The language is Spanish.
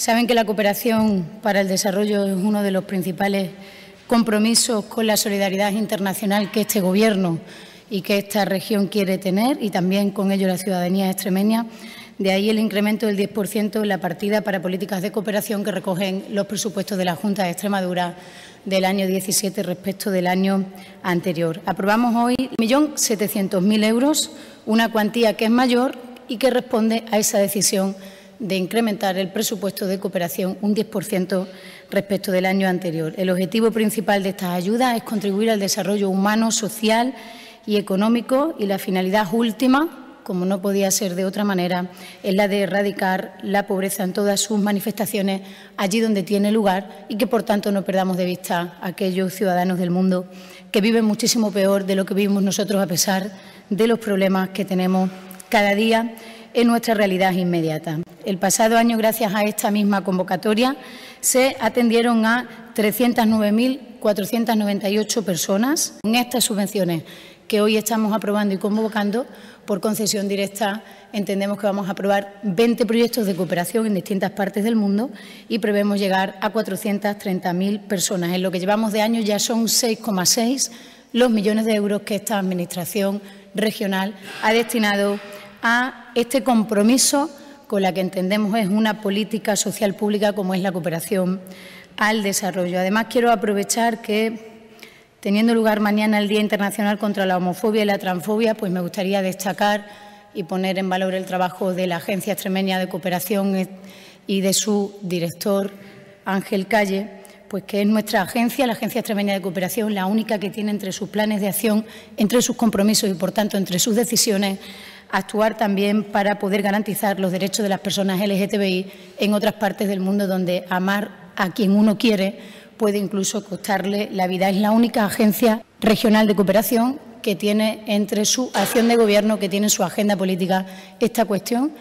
Saben que la cooperación para el desarrollo es uno de los principales compromisos con la solidaridad internacional que este Gobierno y que esta región quiere tener, y también con ello la ciudadanía extremeña. De ahí el incremento del 10% en la partida para políticas de cooperación que recogen los presupuestos de la Junta de Extremadura del año 17 respecto del año anterior. Aprobamos hoy 1.700.000 euros, una cuantía que es mayor y que responde a esa decisión de incrementar el presupuesto de cooperación un 10% respecto del año anterior. El objetivo principal de estas ayudas es contribuir al desarrollo humano, social y económico, y la finalidad última, como no podía ser de otra manera, es la de erradicar la pobreza en todas sus manifestaciones allí donde tiene lugar, y que, por tanto, no perdamos de vista a aquellos ciudadanos del mundo que viven muchísimo peor de lo que vivimos nosotros, a pesar de los problemas que tenemos cada día en nuestra realidad inmediata. El pasado año, gracias a esta misma convocatoria, se atendieron a 309.498 personas. Con estas subvenciones que hoy estamos aprobando y convocando por concesión directa, entendemos que vamos a aprobar 20 proyectos de cooperación en distintas partes del mundo y prevemos llegar a 430.000 personas. En lo que llevamos de año ya son 6,6 los millones de euros que esta Administración regional ha destinado a este compromiso con la que entendemos es una política social pública como es la cooperación al desarrollo. Además, quiero aprovechar que, teniendo lugar mañana el Día Internacional contra la Homofobia y la Transfobia, pues me gustaría destacar y poner en valor el trabajo de la Agencia Extremeña de Cooperación y de su director, Ángel Calle, pues que es nuestra agencia, la Agencia Extremeña de Cooperación, la única que tiene entre sus planes de acción, entre sus compromisos y, por tanto, entre sus decisiones, actuar también para poder garantizar los derechos de las personas LGTBI en otras partes del mundo donde amar a quien uno quiere puede incluso costarle la vida. Es la única agencia regional de cooperación que tiene entre su acción de gobierno, que tiene en su agenda política esta cuestión.